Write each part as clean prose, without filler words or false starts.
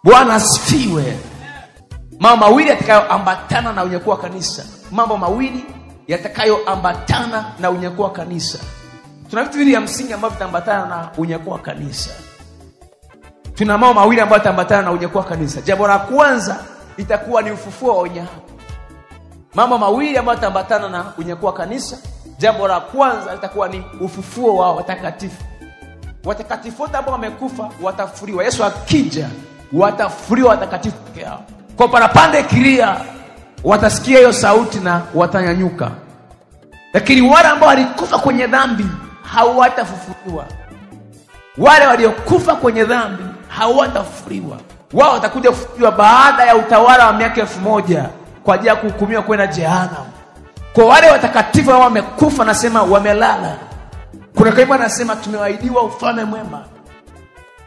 Bwana asifiwe. Mambo mawili yatakayoambatana na unyakuo wa kanisa. Mambo mawili yatakayoambatana na unyakuo wa kanisa. Tuna vitu vile vya msingi ambavyo vitaambatana na unyakuo wa kanisa. Tuna mambo mawili ambayo yataambatana na unyakuo wa kanisa. Jambo la kwanza itakuwa ni ufufuo wa wenye haki. Mambo mawili ambayo yataambatana na unyakuo wa kanisa. Jambo la kwanza litakuwa ni ufufuo wa watakatifu. Watakatifu wote ambao wamekufa watafufuliwa. Yesu akija watafufuliwa watakatifu peke yao. Kwa parapanda ikilia watasikia hiyo sauti na watanyanyuka. Lakini wale ambao walikufa kwenye dhambi hawatafufuliwa. Wale waliokufa kwenye dhambi hawatafufuliwa. Wao watakuja kufufuliwa baada ya utawala wa miaka 1000 kwa ajili ya kuhukumiwa kwenda jehanamu. Kwa wale watakatifu ambao wamekufa nasema wamelala. Kuna kaibu anasema tumewaidiwa ufalme mwema.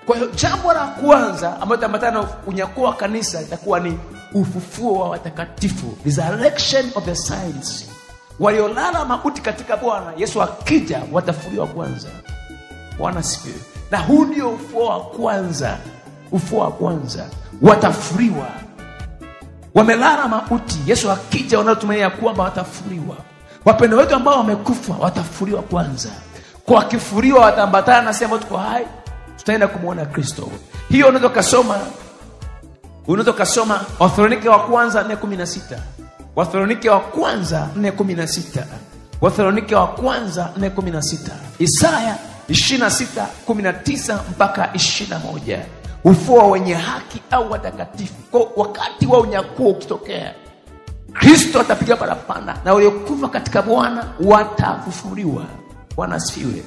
Kwa hiyo jambo la kwanza ambalo litaambatana na unyakuo wa kanisa itakuwa ni ufufuo wa watakatifu, resurrection of the saints. Waliolala mauti katika Bwana Yesu akija watafufuliwa kwanza. Bwana asifiwe. Na huu ndio ufufuo wa kwanza. Ufufuo wa kwanza watafufuliwa. Wamelala mauti, Yesu akija wanaotumania kwamba watafufuliwa. Wapendwa wetu ambao wamekufa watafufuliwa kwanza. Kwa kifufuliwa wataambatana na sema tuko hai, tutaenda kumuona Kristo. Hiyo unaweza kusoma Wathesalonike wa kwanza 4:16. Wathesalonike wa kwanza 4:16. Wathesalonike wa kwanza 4:16. Isaya 26:19 mpaka 21. Ufufuo wenye haki au watakatifu. Kwa wakati wa unyakuo ukitokea, Kristo atapiga parapanda na waliokufa katika Bwana watafufuliwa. Bwana asifiwe.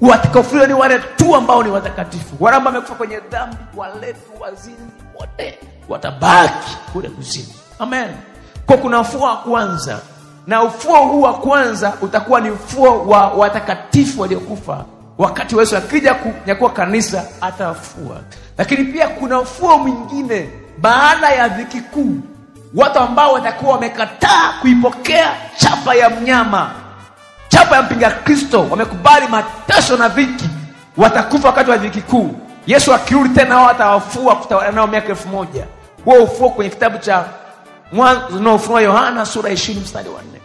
Watakaofufuliwa ni wale tu ambao ni watakatifu. Wale ambao wamekufa kwenye dhambi, walevi, wazinzi, wote watabaki kule kuzimu. Amen. Kwa kuna ufufuo wa kwanza, na ufufuo huu wa kwanza utakuwa ni ufufuo wa watakatifu waliokufa. Wakati Yesu akija kunyakua kanisa atafufua. Lakini pia kuna ufufuo mwingine baada ya dhiki kuu. Watu ambao watakuwa wamekataa kuipokea chapa ya mnyama, chapa ya mpinga Kristo, wamekubali mateso na dhiki, watakufa wakati wa dhiki kuu. Yesu akirudi tena wao atawafufua kutawala nao miaka 1000. Huo ufufuo kwenye kitabu cha Mwanzo na Ufunuo Yohana sura 20 mstari wa 4.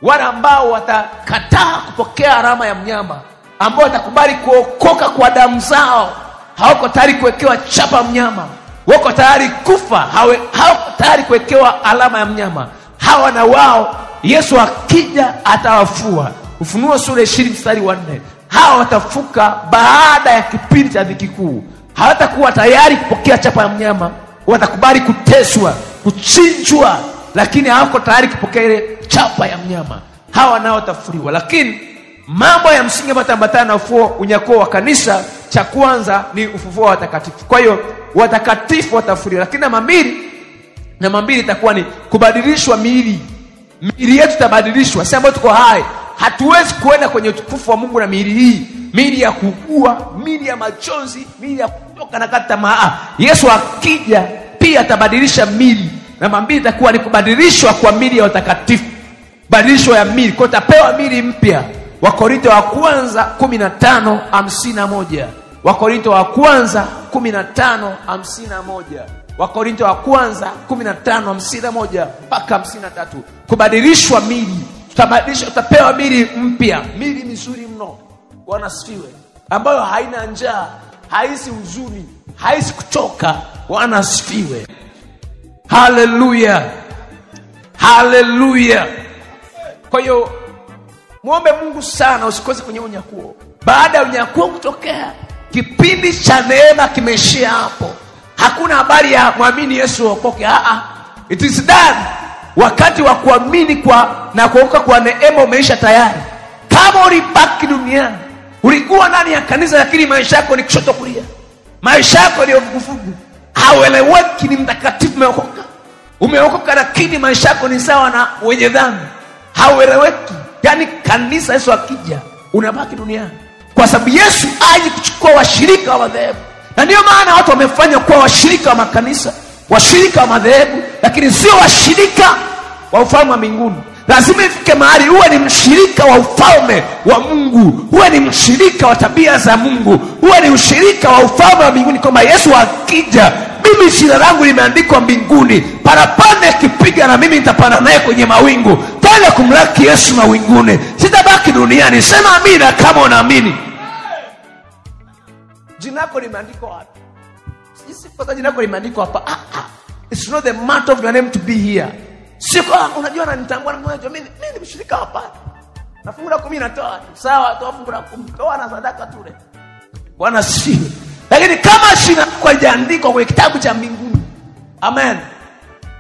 Wale ambao watakataa kupokea alama ya mnyama, ambao watakubali kuokoka kwa damu zao, hawako tayari kuwekewa chapa mnyama, wako tayari kufa, hawako tayari kuwekewa alama ya mnyama, hawa na wao Yesu akija atawafua. Ufunuo sura 20 mstari wa 4. Hawa watafuka baada ya kipindi cha dhiki kuu. Hawatakuwa tayari kupokea chapa ya mnyama, watakubali kuteswa, kuchinjwa, lakini hawako tayari kupokea ile chapa ya mnyama. Hawa nao watafufuliwa. Lakini mambo ya msingi ambayo yataambatana na ufufuo unyakuo wa kanisa, cha kwanza ni ufufuo wa watakatifu. Kwa hiyo watakatifu watafufuliwa. Lakini namba mbili itakuwa ni kubadilishwa miili. Miili yetu itabadilishwa. Sisi ambao tuko hai hatuwezi kuenda kwenye utukufu wa Mungu na miili hii, miili ya kukua, miili ya machozi, miili ya kutoka na kata tamaa. Yesu akija pia atabadilisha miili. Namba 2 itakuwa ni kubadilishwa kwa miili ya watakatifu. Badilisho ya miili, kwa tapewa miili mpya. Wakorintho wa kwanza 15:51. Wakorintho wa kwanza 15:51. Wakorintho wa kwanza 15:51 mpaka 53. Kubadilishwa miili. Tutabadilishwa, tutapewa miili mpya, miili mizuri mno. Bwana asifiwe. Ambayo haina njaa, haisi huzuni, haisi kuchoka. Bwana asifiwe. Haleluya. Haleluya. Kwa hiyo muombe Mungu sana usikose kwenye unyakuo. Baada ya unyakuo kutokea, kipindi cha neema kimeishia hapo. Hakuna habari ya muamini Yesu okoke. It is done. Wakati wa kuamini na kuokoka kwa neema umeisha tayari. Kama ulibaki duniani, ulikuwa ndani ya kanisa lakini maisha yako ni kushoto kulia, maisha yako ni vuguvugu, haueleweki ni mtakatifu umeokoka lakini maisha yako ni sawa na wenye dhambi, haueleweki. Yani kanisa Yesu akija unabaki duniani, kwa sababu Yesu aje kuchukua washirika wa madhehebu. Na ndio maana watu wamefanya kuwa washirika wa makanisa, washirika wa madhehebu, lakini sio washirika wa ufalme wa mbinguni. Lazima ifike mahali uwe ni mshirika wa ufalme wa Mungu, uwe ni mshirika wa tabia za Mungu, uwe ni mshirika wa ufalme wa mbinguni, kwamba Yesu akija mimi jina langu limeandikwa mbinguni, parapanda ikipiga na mimi nitapanda naye kwenye mawingu, tena kumlaki Yesu mawinguni, sitabaki duniani. Sema amina kama unaamini. Jina lako limeandikwa wapi? Sisi kwa jina lako limeandikwa hapa. It's not the matter of your name to be here. Sio unajua na nitambua na mmoja, mimi ni mshirika hapa. Na fungu la 10 natoa. Sawa, toa fungu la 10. Toa na sadaka tule. Bwana sifiwe. Lakini kama jina lako halijaandikwa kwenye kitabu cha mbinguni. Amen.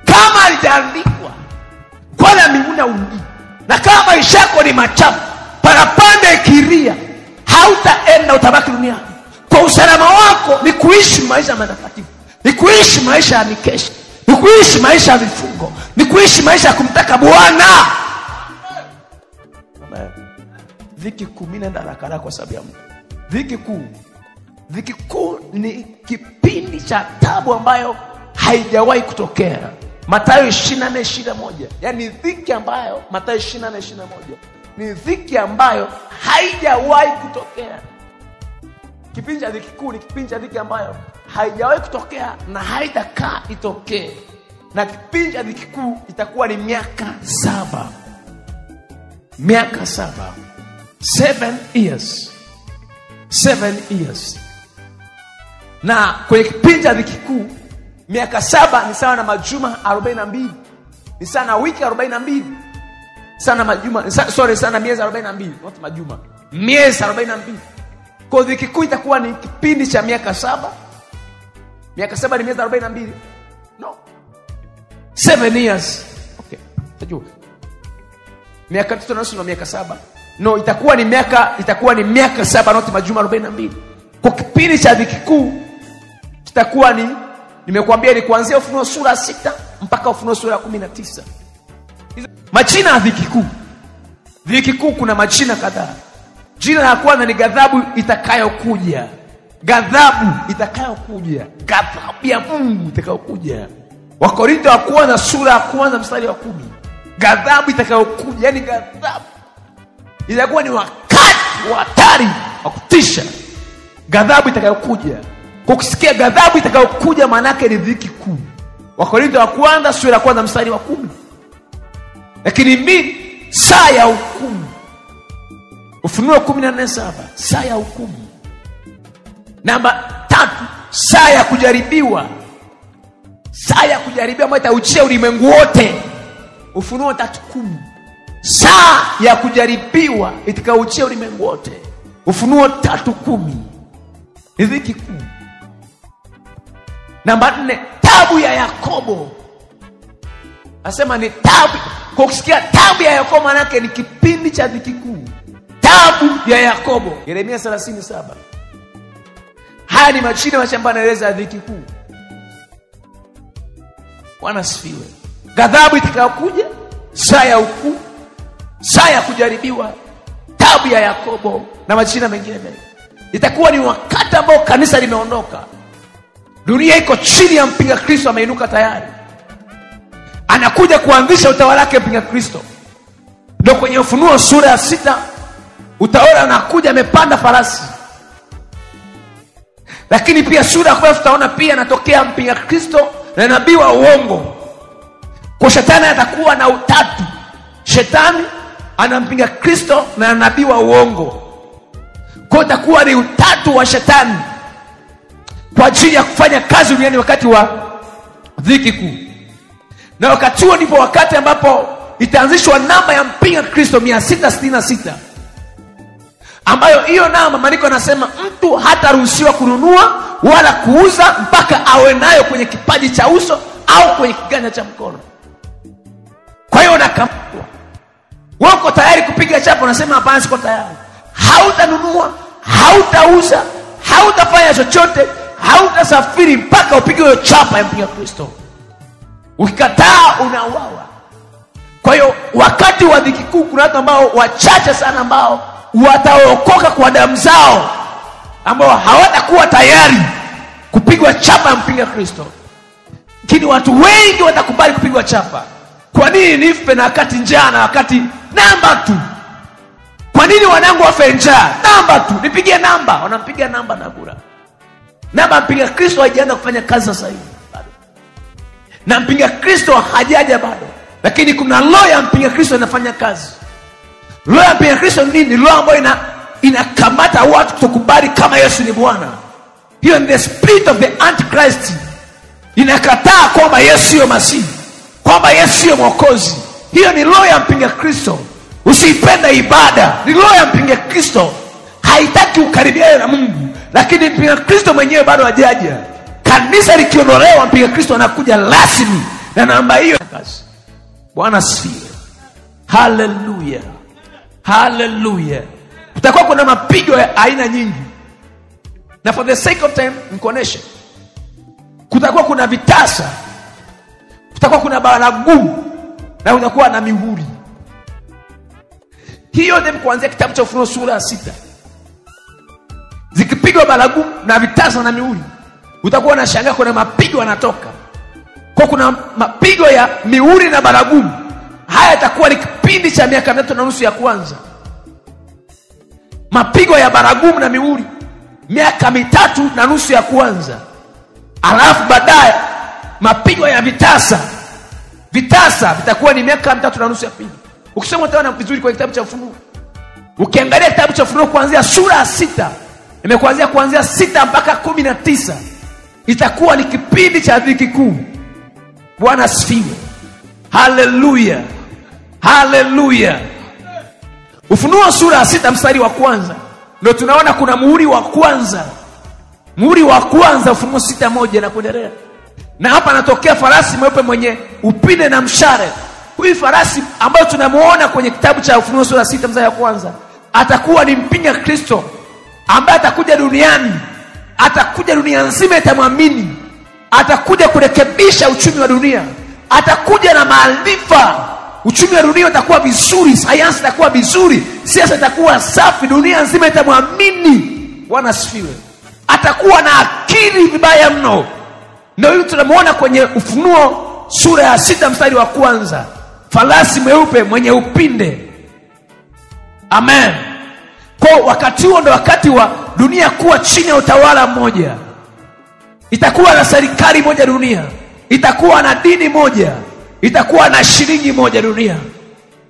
Kama halijaandikwa kwa la mbinguni undi. Na kama maisha yako ni machafu, parapanda ikiria, hautaenda, utabaki duniani. Kwa usalama wako ni kuishi maisha matakatifu, ni kuishi maisha ya mikesha, ni kuishi maisha ya vifungo, ni kuishi maisha ya kumtaka Bwana. Amen. Dhiki kuu, mimi naenda haraka kwa sababu ya Mungu. Dhiki kuu ni kipindi cha taabu ambayo haijawahi kutokea. Mathayo 24:21. Yaani dhiki ambayo Mathayo 24:21 ni dhiki ambayo haijawahi kutokea. Kipindi cha dhiki kuu ni kipindi cha dhiki ambayo haijawahi kutokea na haitakaa itokee. Na kipindi cha dhiki kuu itakuwa ni miaka 7. Miaka 7. 7 years. 7 years. Na kwenye kipindi cha dhiki kuu, miaka 7 ni sawa na majuma 42. Ni sawa na wiki 42. Sana majuma, sana miezi 42, not majuma. Miezi 42. Kwa dhiki kuu itakuwa ni kipindi cha miaka 7. Miaka 7 ni miezi 42. No. 7 years. Okay. Tajua. Miaka 3 na nusu na miaka 7. No, itakuwa ni miaka 7 not majuma 42. Kwa kipindi cha dhiki kuu kitakuwa ni, nimekuambia ni kuanzia Ufunuo sura 6 mpaka Ufunuo sura 19. Majina ya dhiki kuu. Dhiki kuu kuna majina kadhaa. Jina la kwanza ni ghadhabu itakayokuja. Ghadhabu itakayokuja. Ghadhabu ya Mungu itakayokuja. Wakorintho wa kwanza sura ya kwanza mstari wa 10. Ghadhabu itakayokuja, yani ghadhabu itakuwa ni wakati wa hatari wa kutisha. Ghadhabu itakayokuja. Ukisikia ghadhabu itakayokuja maana yake ni dhiki kuu. Wakorintho wa kwanza sura ya kwanza mstari wa 10. Lakini saa ya hukumu. Ufunuo 14:7, saa ya hukumu. Namba 3, saa ya kujaribiwa. Saa ya kujaribiwa ambayo itauchia ulimwengu wote. Ufunuo 3:10. Saa ya kujaribiwa itakauchia ulimwengu wote. Ufunuo 3:10. Ni dhiki kuu. Namba 4, tabu ya Yakobo. Nasema ni tabu. Kwa kusikia tabu ya Yakobo maana yake ni kipindi cha dhiki kuu. Tabu ya Yakobo. Yeremia 37. Haya ni majina mashamba yanaeleza dhiki kuu. Bwana sifiwe. Ghadhabu itakayokuja, saa ya hukumu, saa ya kujaribiwa, tabu ya Yakobo na majina mengine mengi. Itakuwa ni wakati ambao kanisa limeondoka. Dunia iko chini ya mpinga Kristo, ameinuka tayari. Anakuja kuanzisha utawala wake mpinga Kristo. Ndio kwenye Ufunuo sura ya 6 utaona anakuja amepanda farasi. Lakini pia sura ya 1 tutaona pia anatokea mpinga Kristo na nabii wa uongo. Kwa shetani atakuwa na utatu. Shetani anampinga Kristo na nabii wa uongo. Kwa itakuwa ni utatu wa shetani kwa ajili ya kufanya kazi duniani wakati wa dhiki kuu. Na wakati huo ndipo wakati ambapo itaanzishwa namba ya mpinga Kristo 666. Ambayo hiyo namba maandiko yanasema mtu hataruhusiwa kununua wala kuuza mpaka awe nayo kwenye kipaji cha uso au kwenye kiganja cha mkono. Kwa hiyo unakamatwa. Wako tayari kupiga chapa, unasema hapana, siko tayari. Hautanunua, hautauza, hautafanya chochote, hautasafiri mpaka upige hiyo chapa ya mpinga Kristo. Ukikataa unauawa. Kwa hiyo wakati wa dhiki kuu kuna watu ambao wachache sana ambao wataokoka kwa damu zao, ambao hawatakuwa tayari kupigwa chapa ya mpinga Kristo. Lakini watu wengi watakubali kupigwa chapa. Kwa nini nife na wakati njaa na wakati namba tu? Kwa nini wanangu wafe njaa? Namba tu. Nipigie namba. Wanampigia namba na bura. Namba mpinga Kristo haijaanza kufanya kazi sasa hivi. na mpinga Kristo hajaja bado, lakini kuna roho ya mpinga Kristo inafanya kazi. Roho ya mpinga Kristo nini? Roho ambayo inakamata watu kutokubali kama Yesu ni Bwana. Hiyo ni the spirit of the antichrist. Inakataa kwamba Yesu sio Masihi, kwamba Yesu sio Mwokozi. Hiyo ni roho ya mpinga Kristo. Usiipenda ibada, ni roho ya mpinga Kristo. Haitaki ukaribiane na Mungu, lakini mpinga Kristo mwenyewe bado hajaja. Kanisa likiondolewa, mpinga Kristo anakuja rasmi na namba hiyo kazi. Bwana asifiwe. Hallelujah. Hallelujah. Kutakuwa kuna mapigo ya aina nyingi, na for the sake of time nikuoneshe. Kutakuwa kuna vitasa, kutakuwa kuna baragumu, na kutakuwa na mihuri. Hiyo ndio kuanzia kitabu cha Ufunuo sura ya 6. Zikipigwa baragumu na vitasa na mihuri, utakuwa unashangaa kuna mapigo yanatoka. Kwa kuna mapigo ya mihuri na baragumu. Haya itakuwa ni kipindi cha miaka 3.5 ya kwanza. Mapigo ya baragumu na mihuri miaka 3.5 ya kwanza. Alafu baadaye mapigo ya vitasa vitakuwa ni miaka 3.5 ya pili. Ukisoma utaona vizuri kwa kitabu cha Ufunuo. Ukiangalia kitabu cha Ufunuo kuanzia sura ya 6, kuanzia 6 mpaka 19, itakuwa ni kipindi cha dhiki kuu. Bwana asifiwe. Hallelujah. Hallelujah. Ufunuo sura ya 6 mstari wa kwanza ndio tunaona kuna muhuri wa kwanza. Muhuri wa kwanza Ufunuo 6:1 na kuendelea. Na hapa anatokea farasi mweupe mwenye upinde na mshale. Huyu farasi ambayo tunamuona kwenye kitabu cha Ufunuo sura ya 6 mstari wa kwanza atakuwa ni mpinga Kristo ambaye atakuja duniani. Atakuja dunia nzima itamwamini. Atakuja kurekebisha uchumi wa dunia. Atakuja na maarifa. Uchumi wa dunia utakuwa vizuri, sayansi itakuwa vizuri, siasa itakuwa safi, dunia nzima itamwamini. Bwana asifiwe. Atakuwa na akili vibaya mno. Ndio hiyo tunamuona kwenye Ufunuo sura ya 6 mstari wa kwanza. Farasi mweupe mwenye upinde. Amen. Kwa wakati huo ndio wakati wa dunia kuwa chini ya utawala mmoja. Itakuwa na serikali moja dunia. Itakuwa na dini moja. Itakuwa na shilingi moja dunia.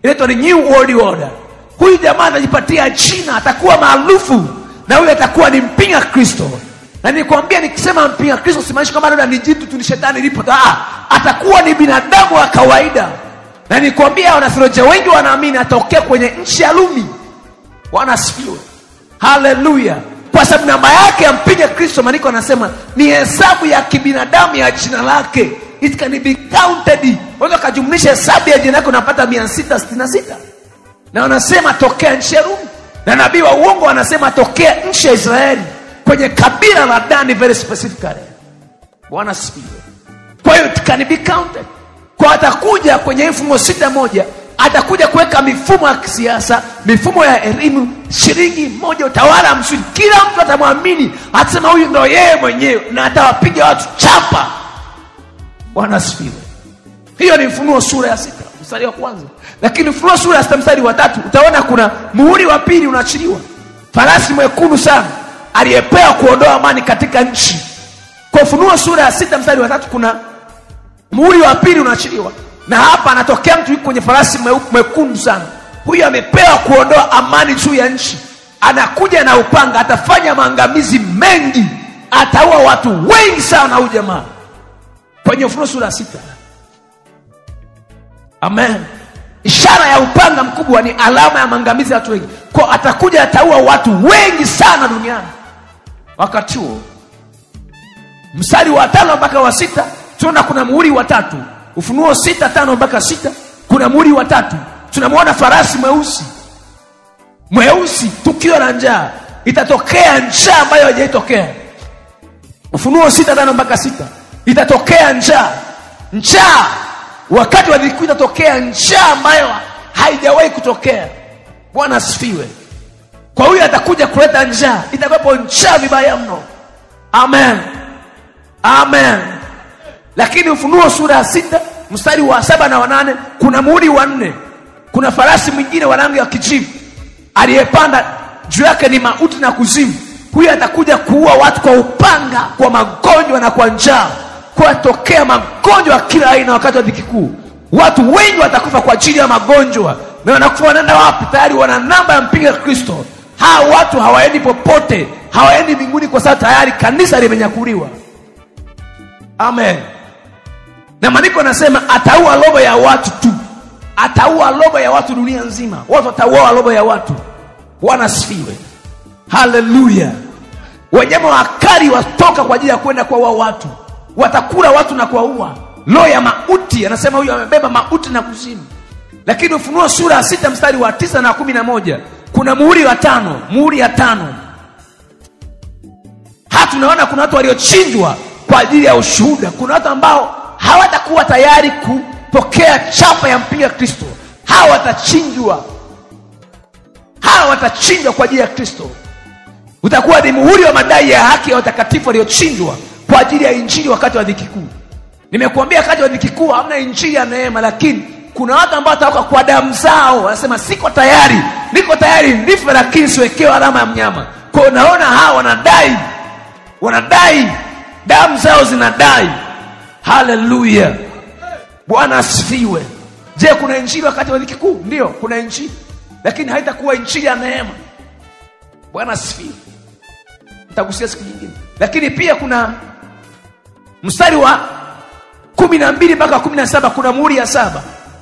Inaitwa ni New World Order. Huyu jamaa anajipatia jina, atakuwa maarufu, na huyu atakuwa ni mpinga Kristo. Na nikwambia, nikisema mpinga Kristo simaanishi kama labda ni jitu tu, ni shetani lipo. Atakuwa ni binadamu wa kawaida. Na nikwambia wanatheolojia wengi wanaamini atokea kwenye nchi ya Rumi. Bwana asifiwe. Hallelujah. Kwa sababu namba yake ya mpinga Kristo, maandiko yanasema ni hesabu ya kibinadamu ya jina lake. It can be counted. Unaweza kujumlisha hesabu ya jina lako unapata 666. Na wanasema tokea nchi ya Rumi. Na nabii wa uongo anasema tokea nchi ya Israeli, kwenye kabila la Dani very specifically. Bwana asifiwe. Kwa hiyo it can be counted. Kwa atakuja kwenye Ufunuo 6:1, atakuja kuweka mifumo ya kisiasa, mifumo ya elimu, shilingi moja, utawala mzuri. Kila mtu atamwamini, atasema huyu ndio yeye mwenyewe, na atawapiga watu chapa. Bwana asifiwe. Hiyo ni Ufunuo sura ya 6 mstari wa kwanza. Lakini Ufunuo sura ya 6 mstari wa 3 utaona kuna muhuri wa pili unaachiliwa. Farasi mwekundu sana aliyepewa kuondoa amani katika nchi. Kwa Ufunuo sura ya 6 mstari wa 3 kuna muhuri wa pili unaachiliwa. Na hapa anatokea mtu yuko kwenye farasi mwekundu sana. Huyu amepewa kuondoa amani juu ya nchi. Anakuja na upanga, atafanya maangamizi mengi, ataua watu wengi sana huyu jamaa. Kwenye Ufunuo sura 6. Amen. Ishara ya upanga mkubwa ni alama ya maangamizi ya watu wengi. Kwa atakuja ataua watu wengi sana duniani. Wakati huo mstari wa 5 mpaka wa 6 tunaona kuna muhuri wa 3. Ufunuo 6:5 mpaka 6 kuna muhuri wa 3. Tunamuona farasi mweusi, tukio la njaa. Itatokea njaa ambayo haijaitokea. Ufunuo 6:5 mpaka 6 itatokea njaa. Wakati wa dhiki itatokea njaa ambayo haijawahi kutokea. Bwana asifiwe. Kwa huyu atakuja kuleta njaa. Itakuwa njaa vibaya mno. Amen. Amen. Lakini Ufunuo sura ya 6 mstari wa 7 na wa 8 kuna muhuri wa 4. Kuna farasi mwingine wa rangi ya kijivu aliyepanda, juu yake ni mauti na kuzimu. Huyu atakuja kuua watu kwa upanga, kwa magonjwa na kwa njaa. kutatokea magonjwa kila aina wakati wa dhiki kuu. Watu wengi watakufa kwa ajili ya magonjwa. Na wanakufa wanaenda wapi? Tayari wana namba ya mpinga Kristo. Hao watu hawaendi popote, hawaendi mbinguni kwa sababu tayari kanisa limenyakuliwa. Amen. Na maandiko yanasema ataua robo ya watu tu. Ataua robo ya watu dunia nzima. Watu wataua robo ya watu. Bwana asifiwe. Haleluya. Wanyama wakali watoka kwa ajili ya kwenda kuua watu. Watakula watu na kuwaua. Roho ya mauti, anasema huyu amebeba mauti na kuzimu. Lakini Ufunuo sura 6 mstari wa 9 na 11 kuna muhuri wa 5, muhuri ya 5. Hata tunaona kuna watu waliochinjwa kwa ajili ya ushuhuda. Kuna watu ambao hawatakuwa tayari kupokea chapa ya mpinga Kristo. Hawa watachinjwa. Hawa watachinjwa kwa ajili ya Kristo. Utakuwa ni muhuri wa madai ya haki ya watakatifu waliochinjwa kwa ajili ya injili wakati wa dhiki kuu. Nimekuambia wakati wa dhiki kuu hamna injili ya neema, lakini kuna watu ambao wataoka kwa damu zao. Wanasema niko tayari nife lakini siwekewe alama ya mnyama. Kwa unaona hawa wanadai damu zao zinadai. Haleluya. Bwana asifiwe. Je, kuna injili wakati wa dhiki kuu? Ndio, kuna injili. Lakini haitakuwa injili ya neema. Bwana asifiwe. Nitagusia siku nyingine. Lakini pia kuna mstari wa 12 mpaka 17 kuna muhuri ya 7.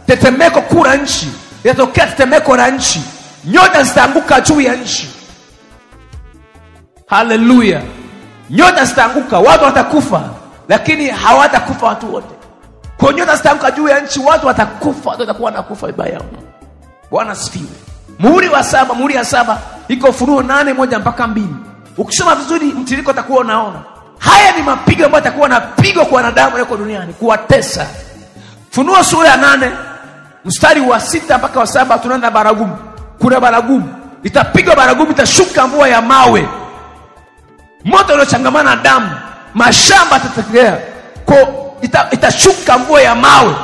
Tetemeko kuu la nchi. Yatokea tetemeko la nchi. Nyota zitaanguka juu ya nchi. Haleluya. Nyota zitaanguka, watu watakufa, lakini hawatakufa watu wote. Kwa nyota zitaanguka juu ya nchi, watu watakufa, watu watakuwa wanakufa vibaya mno. Bwana asifiwe. Muhuri wa 7, muhuri ya 7 iko Ufunuo 8:1 mpaka 2. Ukisoma vizuri mtiririko utakuwa unaona. Haya ni mapigo ambayo yatakuwa yanapigwa kwa wanadamu wako duniani kuwatesa. Ufunuo sura ya 8 mstari wa 6 mpaka wa 7 tunaona baragumu. Kuna baragumu. Itapigwa baragumu, itashuka mvua ya mawe. Moto uliochangamana na damu, mashamba yatateketea. Itashuka mvua ya mawe.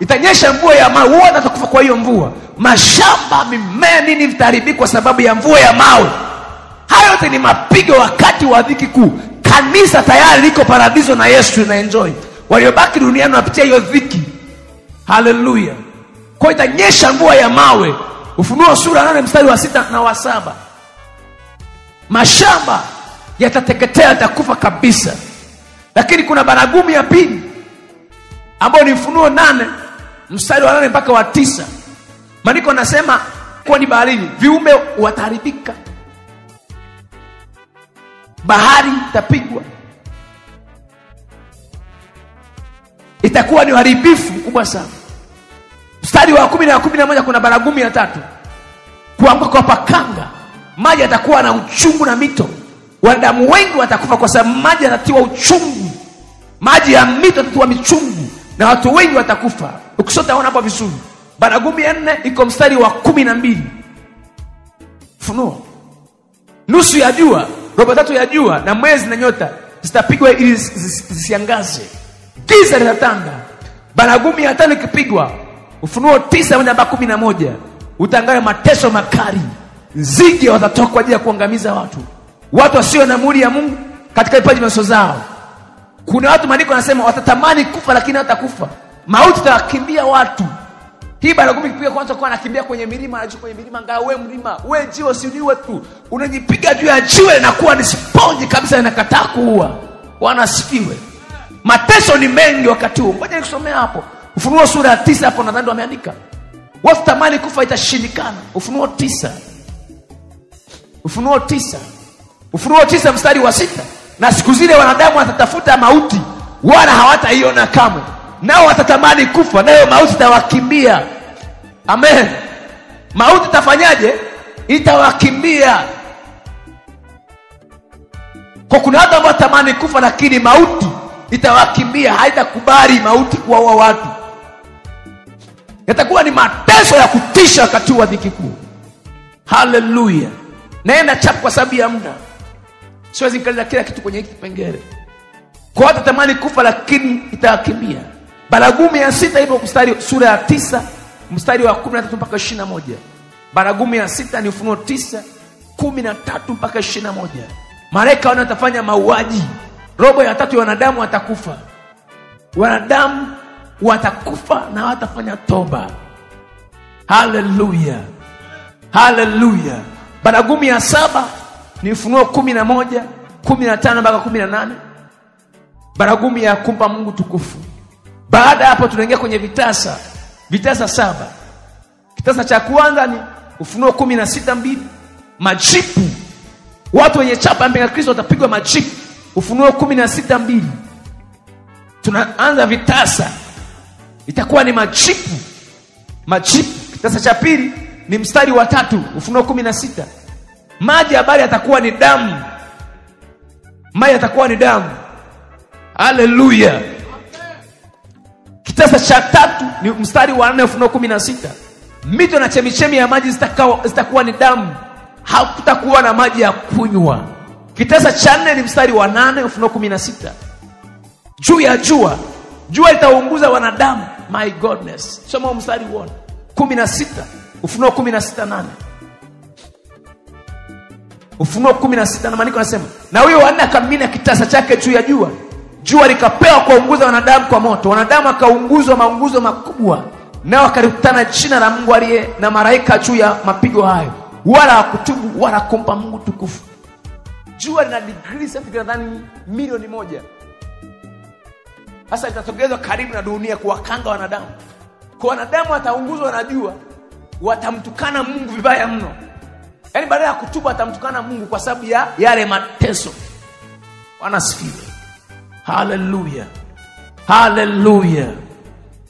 Itanyesha mvua ya mawe, wote watakufa kwa hiyo mvua. Mashamba, mimea nini vitaribika kwa sababu ya mvua ya mawe. Hayo yote ni mapigo wakati wa dhiki kuu. Kanisa tayari liko paradiso na Yesu na enjoy. Waliobaki duniani wanapitia hiyo dhiki. Haleluya. Kwa itanyesha mvua ya mawe. Ufunuo sura 8 mstari wa 6 na wa 7. Mashamba yatateketea, yatakufa kabisa. Lakini kuna baragumu ya pili ambayo ni Ufunuo 8 mstari wa 8 mpaka wa 9. Maandiko yanasema kwa ni baharini, viumbe wataharibika. Bahari itapigwa. Itakuwa ni uharibifu mkubwa sana. Mstari wa 10 na 11 kuna baragumu ya 3. Kuanguka kwa pakanga. Maji yatakuwa na uchungu na mito. Wanadamu wengi watakufa kwa sababu maji yanatiwa uchungu. Maji ya mito yatatiwa michungu na watu wengi watakufa. Ukisota ona hapo vizuri. Baragumu ya 4 iko mstari wa 12. Funuo. Nusu ya jua, robo tatu ya jua na mwezi na nyota zitapigwa ili zisiangaze. Giza litatanda. Baragumu ya 5 ikipigwa, Ufunuo 9:11, utangaza mateso makali. Nzige watatoka kwa ajili ya kuangamiza watu. Watu wasio na muhuri ya Mungu katika vipaji vya nyuso zao. Kuna watu maandiko yanasema watatamani kufa lakini hawatakufa. Mauti itawakimbia watu. Hii baragumu ikipiga kwanza kwa anakimbia kwenye milima, anachukua kwenye milima, ngao wewe mlima, wewe jiwe usiuliwe tu. Unajipiga juu ya jiwe na kuwa ni sponge kabisa, inakataa kuua. Bwana asifiwe. Mateso ni mengi wakati huo. Ngoja nikusomea hapo. Ufunuo sura ya 9 hapo nadhani wameandika. Watu tamani kufa itashindikana. Ufunuo 9. Ufunuo 9. Ufunuo 9 mstari wa 6. Na siku zile wanadamu watatafuta mauti, wala hawataiona kamwe. Nao watatamani kufa, nayo mauti itawakimbia. Amen. Mauti itafanyaje? Itawakimbia. Kwa kuna watu ambao tamani kufa lakini mauti itawakimbia, haitakubali mauti kuwaua watu. Yatakuwa ni mateso ya kutisha wakati wa dhiki kuu. Haleluya. Naenda chapu kwa sababu ya muda. Siwezi nikaeleza kila kitu kwenye hiki kipengele. Kwa watu tamani kufa lakini itawakimbia. Baragumu ya 6 ipo mstari sura ya 9 mstari wa 13 mpaka 21. Baragumu ya 6 ni Ufunuo 9:13 mpaka 21. Malaika wanatafanya mauaji. Robo ya 3 ya wanadamu watakufa. wanadamu watakufa na watafanya toba. Haleluya, haleluya. Baragumu ya 7 ni Ufunuo 11, 15 mpaka 18. Baragumu ya kumpa Mungu tukufu. Baada hapo tunaingia kwenye vitasa 7. Kitasa cha kwanza ni Ufunuo 16:2, majipu. Watu wenye chapa mpinga Kristo watapigwa majipu. Ufunuo 16:2. Tunaanza vitasa, itakuwa ni majipu. Kitasa cha pili ni mstari wa 3, Ufunuo 16. Maji ya bahari yatakuwa ni damu. Maji yatakuwa ni damu. Haleluya. Kitasa cha 3 ni mstari wa 4, Ufunuo 16. Mito na chemichemi ya maji zitakuwa ni damu. Hakutakuwa na maji ya kunywa. Kitasa cha 4 ni mstari wa 8, Ufunuo 16. Juu ya jua litaunguza wanadamu. My goodness. Soma mstari wa 16, Ufunuo 16:8. Ufunuo 16 na maandiko yanasema, na huyo wanne akamimina kitasa chake juu ya jua likapewa kuunguza wanadamu kwa moto. Wanadamu akaunguzwa maunguzo makubwa, nao akalikutana jina la Mungu aliye na malaika juu ya mapigo hayo, wala hakutubu wala kumpa Mungu tukufu. Jua lina degrees nadhani milioni 1. Sasa litatogezwa karibu na dunia kuwakanga wanadamu. Kwa wanadamu wataunguzwa na jua, watamtukana Mungu vibaya mno. Yaani baada ya kutubu atamtukana Mungu kwa sababu ya yale mateso. Wanasifiwe. Haleluya. Haleluya.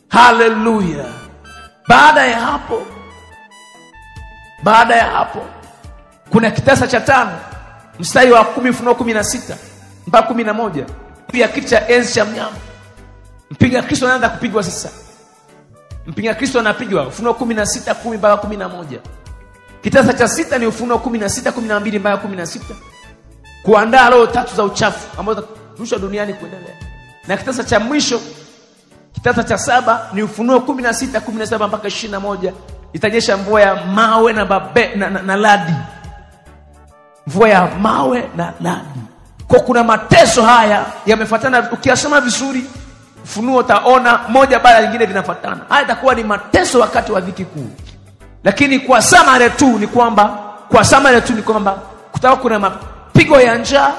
Haleluya. Baada ya hapo kuna kitasa cha 5 mstari wa 10, Ufunuo 16 mpaka 11. Pia kiti cha enzi cha mnyama. Mpinga Kristo anaanza kupigwa sasa. Mpinga Kristo anapigwa, Ufunuo 16:10 mpaka 11. Kitasa cha 6 ni Ufunuo 16:12 mpaka 16. Kuandaa roho 3 za uchafu ambazo zitarushwa duniani kuendelea. Na kitasa cha mwisho, kitasa cha 7 ni Ufunuo 16:17 mpaka 21. Itanyesha mvua ya mawe na radi. Mvua ya mawe na radi. Kwa kuna mateso haya yamefuatana. Ukiyasoma vizuri Ufunuo utaona moja baada ya nyingine vinafuatana. Haya itakuwa ni mateso wakati wa dhiki kuu. Lakini kwa summary tu ni kwamba kutakuwa kuna mapigo ya njaa,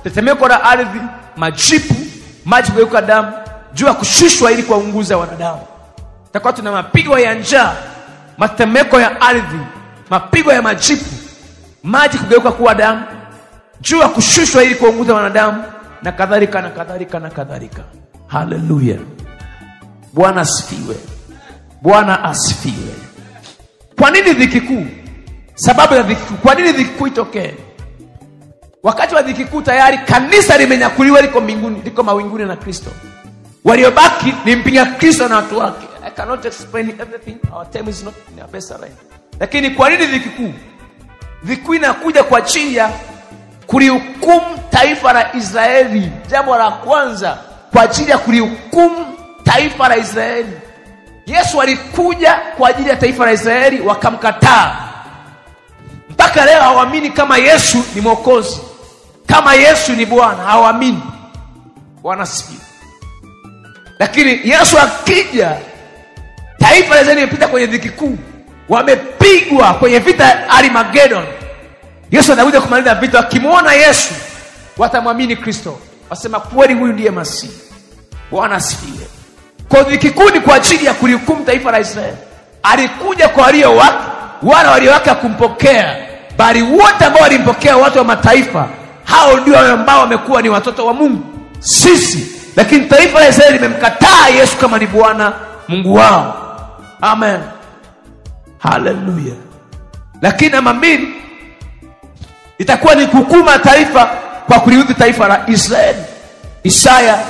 tetemeko la ardhi, majipu, maji kugeuka damu, jua kushushwa ili kuwaunguza wanadamu. Tutakuwa tuna mapigo ya njaa, matetemeko ya ardhi, mapigo ya majipu, maji kugeuka kuwa damu, jua kushushwa ili kuwaunguza wanadamu, na kadhalika na kadhalika na kadhalika. Haleluya. Bwana asifiwe. Bwana asifiwe. Kwa nini dhiki kuu? Sababu ya dhiki kuu. Kwa nini dhiki kuu itokee? Wakati wa dhiki kuu tayari kanisa limenyakuliwa, liko mbinguni, liko mawinguni na Kristo. Waliobaki ni mpinga Kristo na watu wake. I cannot explain everything. Our time is not in our best right. Lakini kwa nini dhiki kuu? Dhiki kuu inakuja kwa ajili ya kulihukumu taifa la Israeli. Jambo la kwanza, kwa ajili ya kulihukumu taifa la Israeli. Yesu alikuja kwa ajili ya taifa la Israeli, wakamkataa. Mpaka leo hawaamini kama Yesu ni Mwokozi, kama Yesu ni Bwana, hawaamini. Wanasikia. Lakini Yesu akija, taifa la Israeli limepita kwenye dhiki kuu, wamepigwa kwenye vita Armageddon. Yesu anakuja kumaliza vita. Wakimuona Yesu watamwamini Kristo, wasema kweli huyu ndiye Masihi. Bwana asifiwe. Kwa dhiki kuu ni kwa ajili ya kulihukumu taifa la Israeli. Alikuja kwa walio wake, wala walio wake hakumpokea, bali wote ambao walimpokea, watu wa mataifa, hao ndio ambao wamekuwa ni watoto wa Mungu, sisi. Lakini taifa la Israeli limemkataa Yesu kama ni Bwana Mungu wao. Amen. Haleluya. Lakini namba 2 itakuwa ni kuhukuma taifa kwa kuliudhi taifa la Israeli. Isaya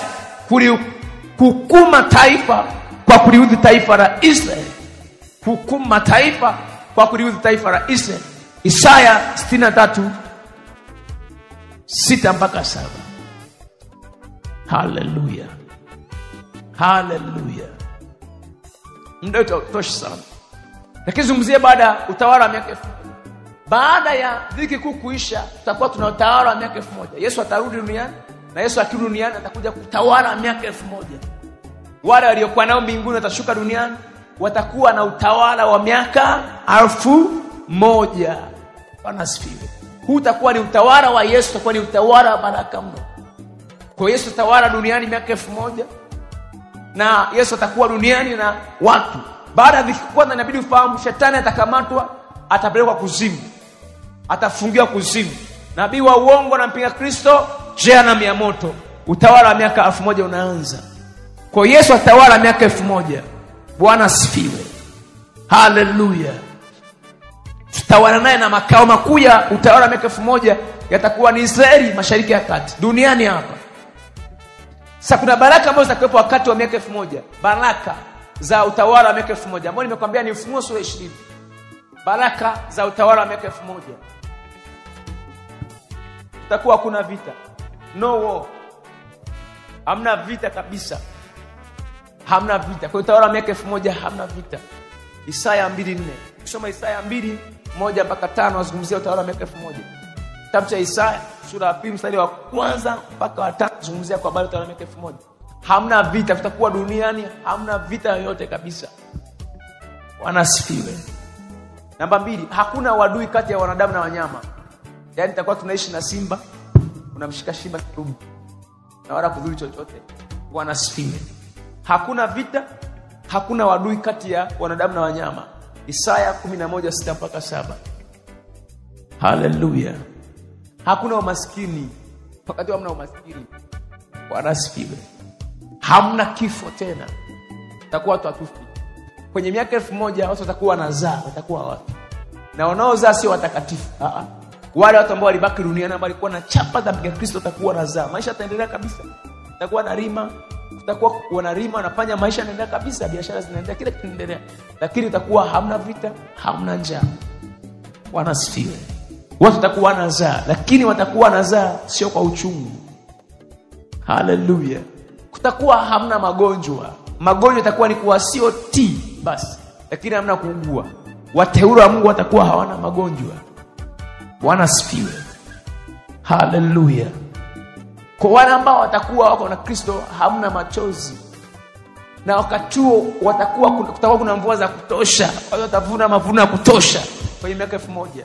hukuma taifa kwa kuliudhi taifa la Israeli. Hukuma taifa kwa kuliudhi taifa la Israeli. Isaya 63:6 mpaka 7. Haleluya. Haleluya. Ndio tosha sana. Lakini zungumzie baada ya utawala wa miaka 1000. Baada ya dhiki kuu kuisha, tutakuwa tuna utawala wa miaka 1000. Yesu atarudi duniani, na Yesu akirudi duniani atakuja kutawala miaka 1000. Wale waliokuwa nao mbinguni watashuka duniani, watakuwa na utawala wa miaka 1000. Bwana asifiwe. Huu utakuwa ni utawala wa Yesu, utakuwa ni utawala wa baraka mno. Kwa Yesu atawala duniani miaka 1000, na Yesu atakuwa duniani na watu. Baada ya dhiki kwanza, inabidi ufahamu shetani atakamatwa, atapelekwa kuzimu, atafungiwa kuzimu. Nabii wa uongo na mpinga Kristo jehanamu ya moto. Utawala wa miaka 1000 unaanza. Kwa Yesu atawala miaka 1000. Bwana asifiwe. Haleluya. Tutawala naye, na makao makuu ya utawala wa miaka 1000 yatakuwa ni Israeli, Mashariki ya Kati, duniani hapa. Sasa kuna baraka ambazo zitakuwepo wakati wa miaka 1000. Baraka za utawala wa miaka 1000 ambao nimekwambia ni Ufunuo sura 20. Baraka za utawala wa miaka 1000. Tutakuwa kuna vita. No war. Hamna vita kabisa. Hamna vita. Kwa utawala wa miaka 1000 hamna vita. Isaya 2:4. Ukisoma Isaya 2:1-5 wazungumzia utawala wa miaka 1000. Kitabu cha Isaya sura ya 2 mstari wa 1 mpaka wa 5 zungumzia kwa habari ya utawala wa miaka 1000. Hamna vita vitakuwa duniani, hamna vita yoyote kabisa. Bwana asifiwe. Namba 2, hakuna wadui kati ya wanadamu na wanyama. Yaani tutakuwa tunaishi na simba, unamshika simba kidumu, na wala kudhuru chochote. Bwana asifiwe. Hakuna vita, hakuna wadui kati ya wanadamu na wanyama. Isaya 11:6-7. Haleluya. Hakuna umaskini. Wakati hamna umaskini. Bwana asifiwe. Hamna kifo tena. Takuwa watu hatufi. Kwenye miaka 1000 watu watakuwa wanazaa, watakuwa wapi? Na wanaozaa sio watakatifu. Wale watu ambao walibaki duniani ambao walikuwa na chapa za mpinga Kristo watakuwa wanazaa. Maisha yataendelea kabisa. Utakuwa na rima, utakuwa wanarima, wanafanya maisha yanaendelea kabisa, biashara zinaendelea, kila kitu kinaendelea. Lakini itakuwa hamna vita, hamna njaa. Bwana asifiwe. Watu watakuwa wanazaa, lakini watakuwa wanazaa sio kwa uchungu. Haleluya. Kutakuwa hamna magonjwa. Magonjwa yatakuwa ni kwa COT basi, lakini hamna kuugua. Wateule wa Mungu watakuwa hawana magonjwa. Bwana asifiwe. Haleluya. Kwa wale ambao watakuwa wako na Kristo hamna machozi. Na wakati huo kutakuwa kuna mvua za kutosha. Watu watavuna mavuno ya kutosha kwenye miaka 1000.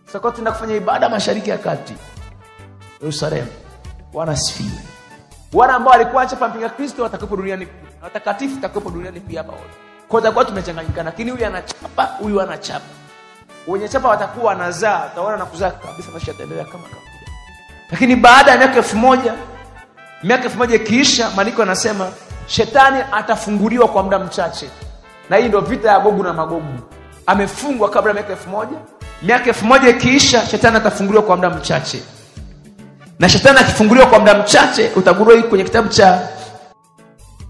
Sasa kwa tunaenda kufanya ibada Mashariki ya Kati, Yerusalemu. Bwana asifiwe. Wale ambao walikuwa chapa mpinga Kristo watakuwa duniani, watakatifu watakuwa duniani pia hapa wote. Kwa tutakuwa tumechanganyikana, lakini huyu anachapa, huyu anachapa. Wenye chapa watakuwa wanazaa, utaona na kuzaa kabisa, maisha yataendelea kama kawaida. Lakini baada ya miaka 1000, miaka 1000 ikiisha, maandiko yanasema shetani atafunguliwa kwa muda mchache. Na hii ndio vita ya Gogu na Magogu. Amefungwa kabla ya miaka 1000. Miaka 1000 ikiisha, shetani atafunguliwa kwa muda mchache. Na shetani akifunguliwa kwa muda mchache, utagundua kwenye kitabu cha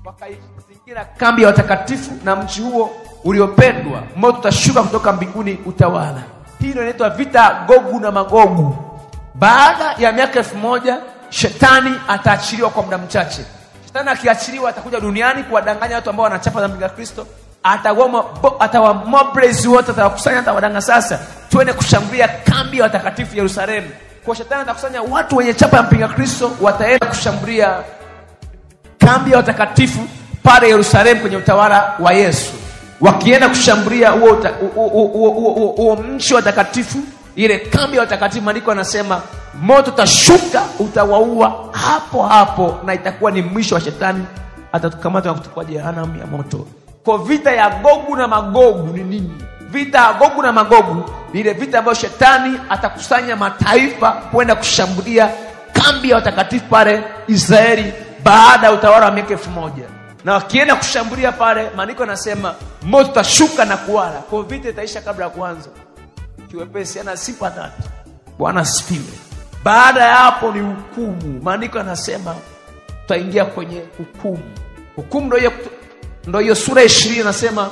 wakaizingira kambi ya watakatifu na mji huo uliopendwa, moto utashuka kutoka mbinguni utawala. Hii ndio inaitwa vita Gogu na Magogu. Baada ya miaka 1000, shetani ataachiliwa kwa muda mchache. Shetani akiachiliwa atakuja duniani kuwadanganya watu ambao wanachapa za mpinga Kristo. Atawamobilize wote, atawakusanya, atawadanga sasa tuende kushambulia kambi ya watakatifu Yerusalemu. Kwa shetani atakusanya watu wenye chapa ya mpinga Kristo, wataenda kushambulia kambi ya watakatifu pale Yerusalemu kwenye utawala wa Yesu. Wakienda kushambulia huo mji wa watakatifu, ile kambi ya watakatifu, maandiko yanasema moto utashuka utawaua hapo hapo, na itakuwa ni mwisho wa shetani, atatukamata na kutupa jehanamu ya moto. Kwa vita ya Gogu na Magogu ni nini? Vita ya Gogu na Magogu ni ile vita ambayo shetani atakusanya mataifa kwenda kushambulia kambi ya watakatifu pale Israeli baada ya utawala wa miaka 1000. Na wakienda kushambulia pale, maandiko yanasema moto utashuka na kuwala. Kwa vita itaisha kabla ya kuanza. Kiwepesi, ana sifa 3. Bwana asifiwe. Baada ya hapo ni hukumu. Maandiko yanasema tutaingia kwenye hukumu. Hukumu ndio hiyo sura 20 inasema,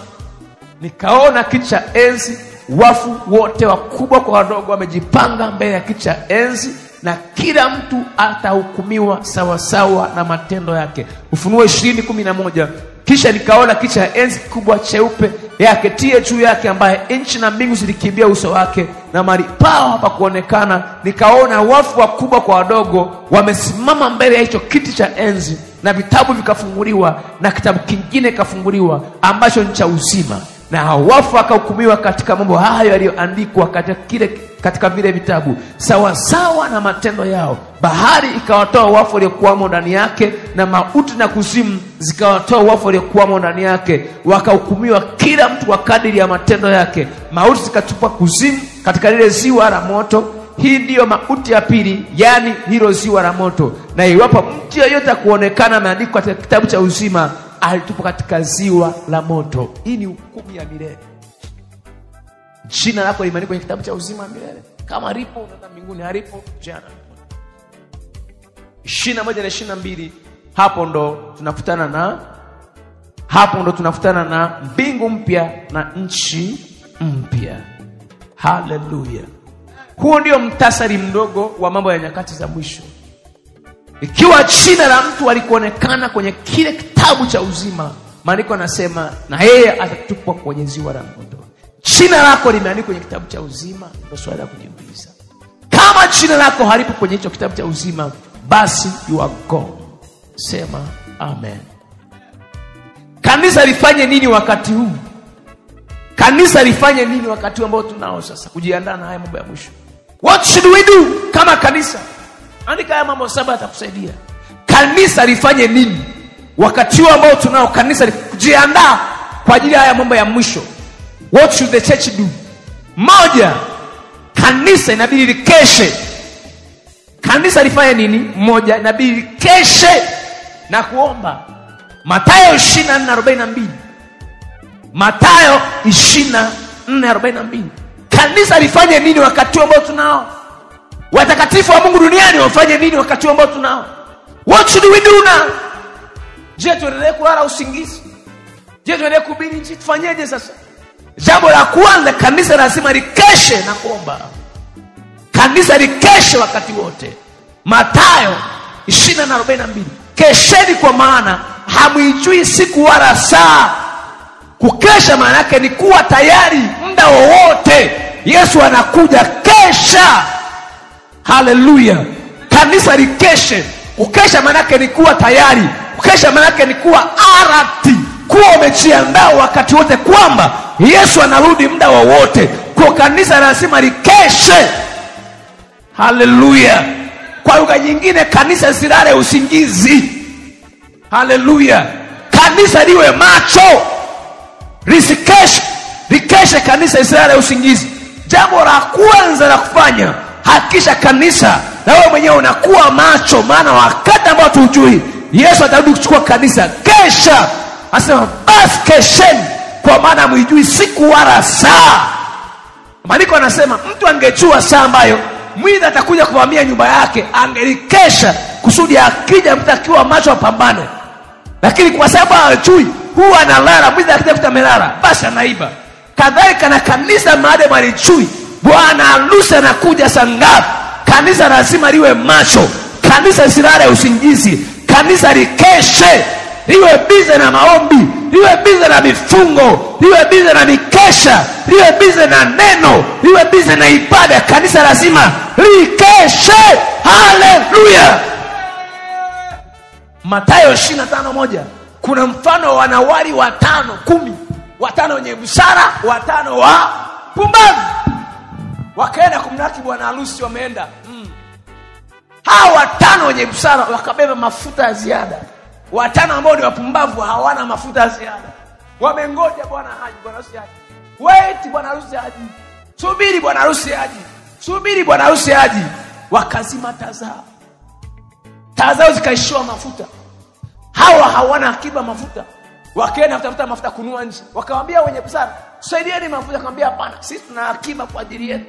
nikaona kiti cha enzi, wafu wote wakubwa kwa wadogo wamejipanga mbele ya kiti cha enzi, na kila mtu atahukumiwa sawa sawa na matendo yake. Ufunuo 20:11. Kisha nikaona kiti cha enzi kubwa cheupe yaketie juu yake, ambaye nchi na mbingu zilikimbia uso wake, na mahali pao hapakuonekana. Nikaona wafu wakubwa kwa wadogo wamesimama mbele ya hicho kiti cha enzi, na vitabu vikafunguliwa, na kitabu kingine kafunguliwa ambacho ni cha uzima, na wafu wakahukumiwa katika mambo hayo yaliyoandikwa katika vile vitabu sawa sawa na matendo yao. Bahari ikawatoa wafu waliokuwamo ndani yake, na mauti na kuzimu zikawatoa wafu waliokuwamo ndani yake. Wakahukumiwa kila mtu kwa kadiri ya matendo yake. Mauti zikatupwa kuzimu, katika lile ziwa la moto. Hii ndiyo mauti ya pili, yani hilo ziwa la moto. Na iwapo mtu yeyote kuonekana ameandikwa katika kitabu cha uzima, alitupwa katika ziwa la moto. Hii ni hukumu ya milele. Jina lako limeandikwa kwenye kitabu cha uzima milele. Kama lipo unaenda mbinguni, halipo jana. 21 na 22. Hapo ndo tunakutana na mbingu mpya na nchi mpya. Haleluya. Huo ndio mtasari mdogo wa mambo ya nyakati za mwisho. Ikiwa jina la mtu alikuonekana kwenye kile kitabu cha uzima, maandiko yanasema na yeye atatupwa kwenye ziwa la moto. Jina lako limeandikwa kwenye kitabu cha uzima, ndio swali la kujiuliza. Kama jina lako halipo kwenye hicho kitabu cha uzima, basi you are gone. Sema amen. Kanisa lifanye nini wakati huu? Kanisa lifanye nini wakati huu ambao tunao sasa kujiandaa na haya mambo ya mwisho? What should we do kama kanisa? Andika haya mambo 7 atakusaidia. Kanisa lifanye nini wakati huu ambao tunao? Kanisa kujiandaa kwa ajili ya haya mambo ya mwisho. What should the church do? Moja, kanisa inabidi likeshe. Kanisa lifanye nini? Moja, inabidi likeshe na kuomba. Mathayo 24:42. Mathayo 24:42. Kanisa lifanye nini wakati ambao tunao? Watakatifu wa Mungu duniani wafanye nini wakati ambao tunao? What should we do now? Je, tuendelee kulala usingizi? Je, tuendelee kuhubiri nchi? Tufanyeje sasa? Jambo la kwanza, kanisa lazima likeshe na kuomba. Kanisa likeshe wakati wote. Mathayo 24:42. Kesheni kwa maana hamuijui siku wala saa. Kukesha maana yake ni kuwa tayari muda wowote Yesu anakuja. Kesha. Haleluya. Kanisa likeshe. Kukesha maana yake ni kuwa tayari. Kukesha maana yake ni kuwa arati, kuwa umejiandaa wakati wote kwamba Yesu anarudi muda wowote. Kwa kanisa lazima likeshe. Haleluya. Kwa lugha nyingine, kanisa silale usingizi. Haleluya. Kanisa liwe macho. Likeshe kanisa isilale usingizi. Jambo la kwanza la kufanya, hakisha kanisa na wewe mwenyewe unakuwa macho, maana wakati ambao tujui Yesu atarudi kuchukua kanisa. Kesha. Asema basi kesheni kwa maana mwijui siku wala saa. Maandiko anasema mtu angejua saa ambayo mwizi atakuja kuvamia nyumba yake, angelikesha kusudi akija mtu akiwa macho apambane. Lakini kwa sababu hajui, huwa analala, mwizi akija kutamelala, basi anaiba. Kadhalika na kanisa maadamu alijui bwana harusi anakuja saa ngapi, kanisa lazima liwe macho. Kanisa silale usingizi. Kanisa likeshe. Liwe bize na maombi, liwe bize na mifungo, liwe bize na mikesha, liwe bize na neno, liwe bize na ibada. Kanisa lazima likeshe. Haleluya. Mathayo 25:1. Kuna mfano wa wanawali 5, 10 wenye busara, 5 wa pumbavu. Wakaenda kumlaki bwana harusi, wameenda. Hawa 5 wenye busara wakabeba mafuta ya ziada. 5 ambao ni wapumbavu hawana mafuta ya ziada. Wamengoja bwana haji, bwana harusi haji. Wait, bwana harusi haji. Subiri bwana harusi haji. Subiri bwana harusi haji. Wakazima taa zao. Taa zao zikaishiwa mafuta. Hawa hawana akiba mafuta. Wakaenda kutafuta mafuta kununua nje. Wakawaambia wenye busara, "Saidieni mafuta." Akamwambia, "Hapana, sisi tuna akiba kwa ajili yenu.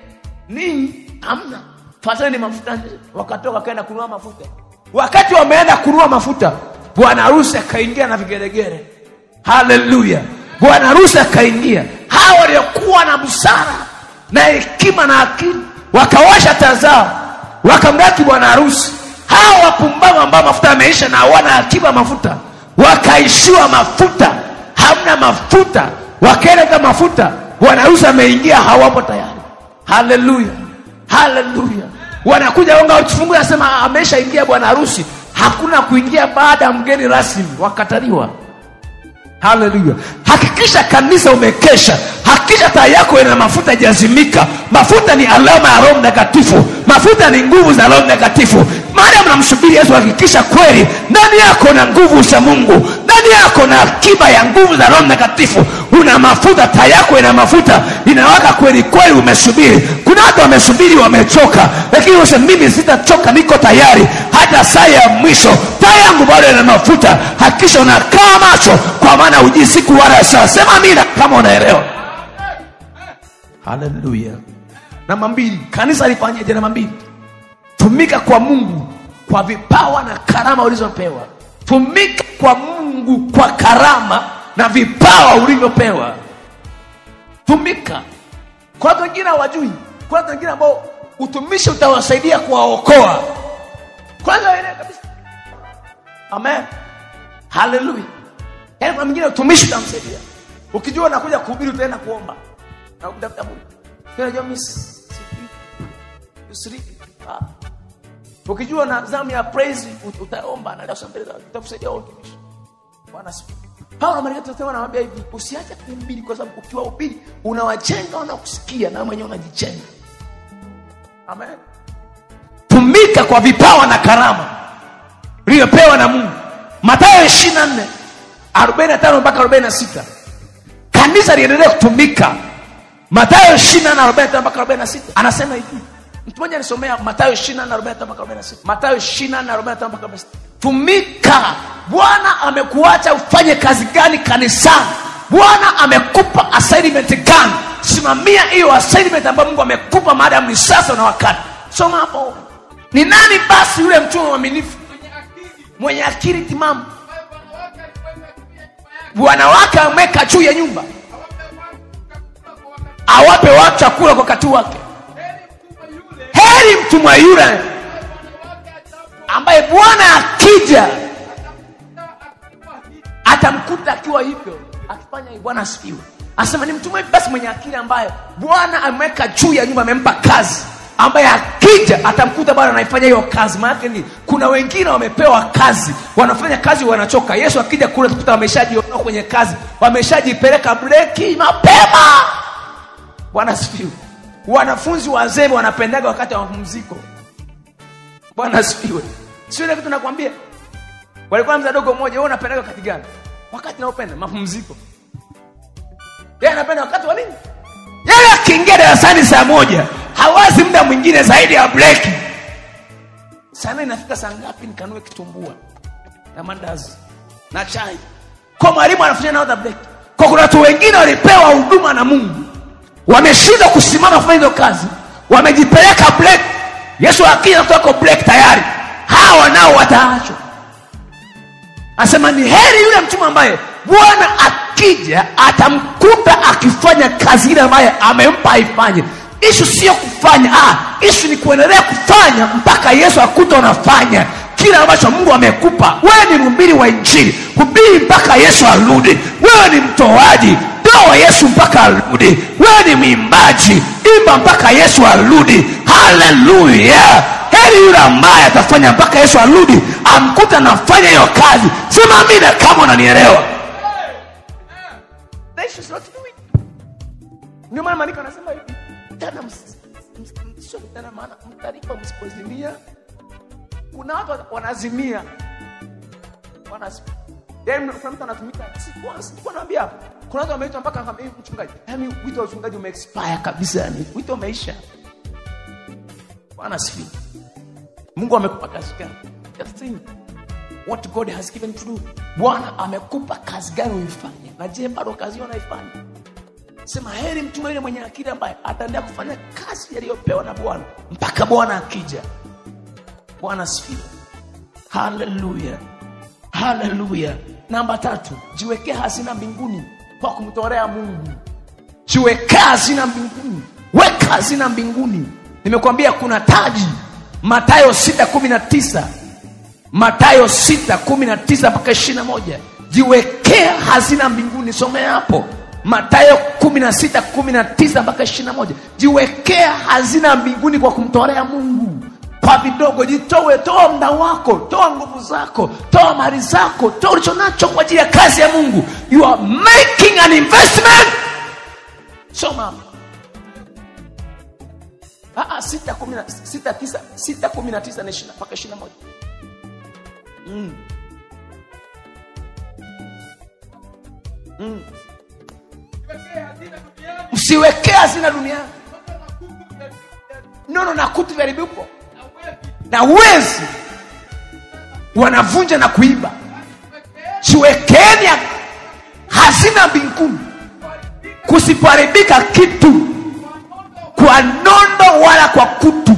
Ninyi hamna. Fateni mafuta nje." Wakatoka kaenda kununua mafuta. Wakati wameenda kununua mafuta, bwana harusi akaingia na vigelegele. Haleluya. Bwana harusi akaingia. Hao waliokuwa na busara na hekima na akili wakawasha taa zao. wakamdaki bwana harusi. Hao wapumbavu ambao mafuta yameisha na hawana akiba mafuta, wakaishiwa mafuta, hamna mafuta, wakaenda mafuta, bwana harusi ameingia, hawapo tayari. Haleluya, haleluya. Wanakuja wanga utufungue, asema ameshaingia bwana harusi. Hakuna kuingia baada ya mgeni rasmi, wakataliwa. Haleluya. Hakikisha kanisa umekesha. Hakikisha taa yako ina mafuta jazimika. Mafuta ni alama ya Roho Mtakatifu. Mafuta ni nguvu za Roho Mtakatifu. Maana mnamsubiri Yesu, hakikisha kweli ndani yako na nguvu za Mungu. Ndani yako na akiba ya nguvu za Roho Mtakatifu. Una mafuta, taa yako ina mafuta, inawaka kweli kweli, umesubiri. Kuna watu wamesubiri wamechoka, lakini wewe mimi sitachoka, niko tayari hata saa ya mwisho. Taa yangu bado ina mafuta. Hakikisha unakaa macho, kwa maana hujui siku wala saa. Sema amina kama unaelewa. Haleluya. Namba 2, kanisa lifanyaje? Namba 2, tumika kwa Mungu kwa vipawa na karama ulizopewa. Tumika kwa Mungu kwa karama na vipawa ulivyopewa. Tumika. Kwa watu wengine hawajui. Kwa watu wengine ambao utumishi utawasaidia kuwaokoa. Kwanza ile kabisa. Amen. Haleluya. Yaani kwa mwingine utumishi utamsaidia. Ukijua unakuja kuhubiri, utaenda kuomba na kutafuta Mungu. Unajua miss usiri. Ukijua na zamu ya praise utaomba na ndio mbele utakusaidia utumishi. Bwana asifiwe. Paulo anasema anamwambia hivi, usiache kuhubiri, kwa sababu ukiwahubiri unawajenga wanakusikia na mwenyewe unajijenga. Amen. Tumika kwa vipawa na karama uliopewa na Mungu. Mathayo 24:45 mpaka 46. Kanisa liendelee kutumika. Mathayo 24:45 mpaka 46. Anasema hivi. Mtu mmoja alisomea Mathayo 24:45 mpaka 46. Mathayo 24:45 mpaka 46. Tumika. Bwana amekuacha ufanye kazi gani kanisani? Bwana amekupa assignment gani? Simamia hiyo assignment ambayo Mungu amekupa maadamu ni sasa na wakati. Soma hapo. Ni nani basi yule mtume mwaminifu mwenye akili timamu, bwana wake ameweka juu ya nyumba, awape watu chakula kwa wakati wake? Heri mtumwa yule ambaye Bwana akija atamkuta akiwa hivyo, akifanya hivyo. Bwana asifiwe. Anasema ni mtumwa basi mwenye akili ambaye Bwana ameweka juu ya nyumba, amempa kazi, ambaye akija atamkuta Bwana anaifanya hiyo kazi. Maana ni kuna wengine wamepewa kazi, wanafanya kazi wanachoka. Yesu akija kule tukuta wameshajiondoa kwenye kazi, wameshajipeleka breki mapema. Bwana asifiwe. Wanafunzi wazee wanapendaga wakati wa mapumziko. Bwana asifiwe. Sio ile kitu nakwambia. Walikuwa mzadogo mmoja, wewe unapendaga wakati gani? Wakati naopenda mapumziko. Yeye anapenda wakati wa nini? Yeye akiingia darasani saa 1, hawazi muda mwingine zaidi ya break. Sana inafika saa ngapi nikanue kitumbua na mandazi na chai. Kwa mwalimu anafanya na other break. Kwa kuna watu wengine walipewa huduma na Mungu, wameshindwa kusimama kufanya hizo kazi, wamejipeleka break. Yesu akija kutoka break tayari, hawa nao wataachwa. Anasema ni heri yule mtume ambaye Bwana akija atamkuta akifanya kazi ile ambayo amempa aifanye. Issue sio kufanya, issue ni kuendelea kufanya mpaka Yesu akuta unafanya kila ambacho Mungu amekupa. Wewe ni mhubiri wa injili, hubiri mpaka Yesu arudi. Wewe ni mtoaji, toa Yesu mpaka arudi. Wewe ni mwimbaji, imba mpaka Yesu arudi. Haleluya. Heri yule ambaye atafanya mpaka Yesu arudi, amkuta nafanya hiyo kazi. Sema amina kama unanielewa. This is not doing. Ndio maana maandiko yanasema hivi, tena sio tena, maana mtarifa msipozimia. Kuna watu wanazimia. Yaani kuna mtu anatumika, sikuwa naambia hapo. Kuna watu wameitwa mpaka kama hivi mchungaji. Yaani wito wa uchungaji umeexpire kabisa, yani wito umeisha. Bwana asifiwe. Mungu amekupa kazi gani? Just think what God has given to do. Bwana amekupa kazi gani uifanye? Na je, bado kazi hiyo unaifanya? Sema heri mtume yule mwenye akili ambaye ataendelea kufanya kazi aliyopewa na Bwana mpaka Bwana akija. Bwana asifiwe. Haleluya. Haleluya. Namba 3, jiwekee hazina mbinguni kwa kumtolea Mungu. Jiwekee hazina mbinguni. Weka hazina mbinguni. Nimekuambia kuna taji Mathayo 6:19. Mathayo 6:19 mpaka 21. Jiwekea hazina mbinguni. Somea hapo. Mathayo 16:19 mpaka 21. Jiwekea hazina mbinguni kwa kumtolea Mungu. Kwa vidogo, jitoe, toa muda wako, toa nguvu zako, toa mali zako, toa ulichonacho kwa ajili ya kazi ya Mungu. You are making an investment. Soma. 6:19 mpaka 21. Msiwekee hazina duniani. Nono na kutu vyaribuko. Na wezi wanavunja na kuiba. Jiwekeni hazina mbinguni, kusipoharibika kitu kwa nondo wala kwa kutu,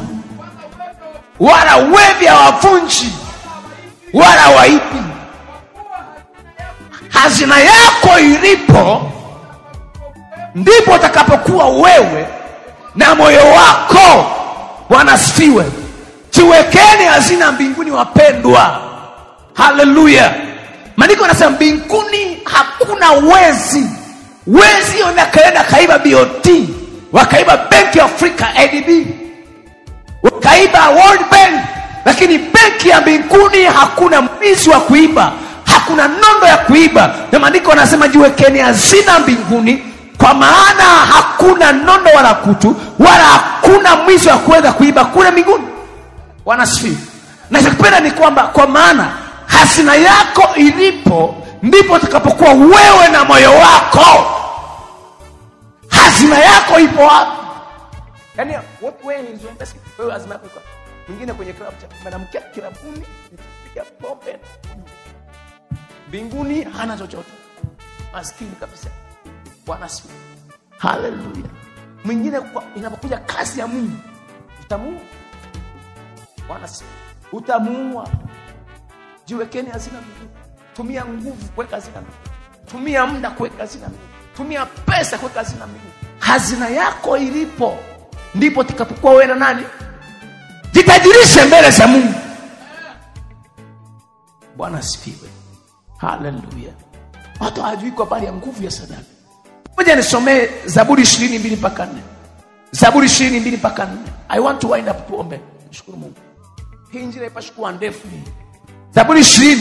wala wevi hawavunji wala waibi. Hazina yako ilipo ndipo utakapokuwa wewe na moyo wako. Wanasifiwe. Jiwekeni hazina mbinguni wapendwa. Hallelujah. Maandiko yanasema mbinguni hakuna wezi. Wezi wanakaenda kaiba BOT, wakaiba Benki ya Afrika ADB, wakaiba World Bank, lakini benki ya mbinguni hakuna mwizi wa kuiba, hakuna nondo ya kuiba. Na maandiko yanasema jiwekeni hazina mbinguni, kwa maana hakuna nondo wala kutu wala hakuna mwizi wa kuweza kuiba kule mbinguni. Wanasifiwa. Na chakupenda ni kwamba kwa maana hazina yako ilipo ndipo utakapokuwa wewe na moyo wako. Hazina yako ipo wapi? Yaani what way is your investment? Wewe hazina yako iko. Mwingine kwenye club cha mwanamke kilabuni, nipiga pombe. Mbinguni hana chochote. Maskini kabisa. Bwana asifiwe. Hallelujah. Mwingine inapokuja kazi ya Mungu, utamuua. Bwana asifiwe. Utamuua. Jiwekeni hazina mbinguni. Tumia nguvu kuweka hazina mbinguni. Tumia muda kuweka hazina mbinguni. Tumia pesa kuweka hazina mbinguni. Hazina yako ilipo ndipo utakapokuwa wewe na nani? Jitajirishe mbele za Mungu. Bwana asifiwe. Hallelujah. Watu hawajui kwa habari ya nguvu ya sadaka. Ngoja nisomee Zaburi 22 mpaka 4. Zaburi 22 mpaka 4. I want to wind up tuombe. Shukuru Mungu. Hii injili ipashukua ndefu hii. Zaburi 20.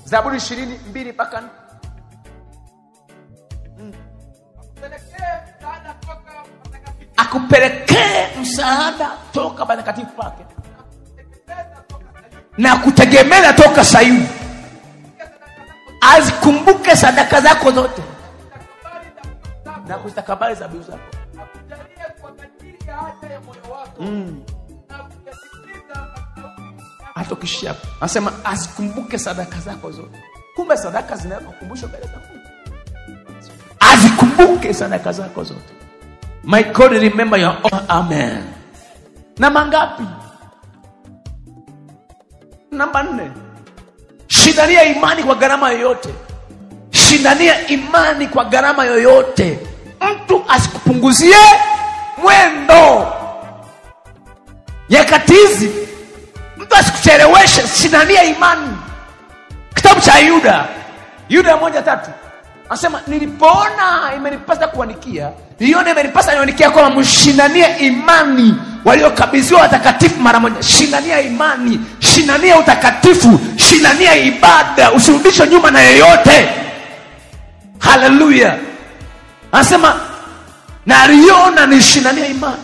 Zaburi 22 mpaka 4. Akupelekee msaada toka patakatifu pake, na kutegemea toka Sayuni. Azikumbuke sadaka zako zote na kuzitakabali dhabihu zako. Atokishia anasema azikumbuke sadaka zako zote. Kumbe sadaka zinakukumbusha mbele za Mungu. Azikumbuke sadaka zako zote. My God, remember your own. Amen. Namba ngapi? Namba 4. Shindania imani kwa gharama yoyote. Shindania imani kwa gharama yoyote. Mtu asikupunguzie mwendo. Nyakati hizi mtu asikucheleweshe. Shindania imani. Kitabu cha Yuda 1:3 anasema nilipoona imenipasa kuanikia, niliona imenipasa nianikia kwa mshindania imani waliokabidhiwa watakatifu mara moja. Shindania imani, shindania utakatifu, shindania ibada, usirudishwe nyuma na yeyote. Hallelujah. Anasema na aliona nishindania imani.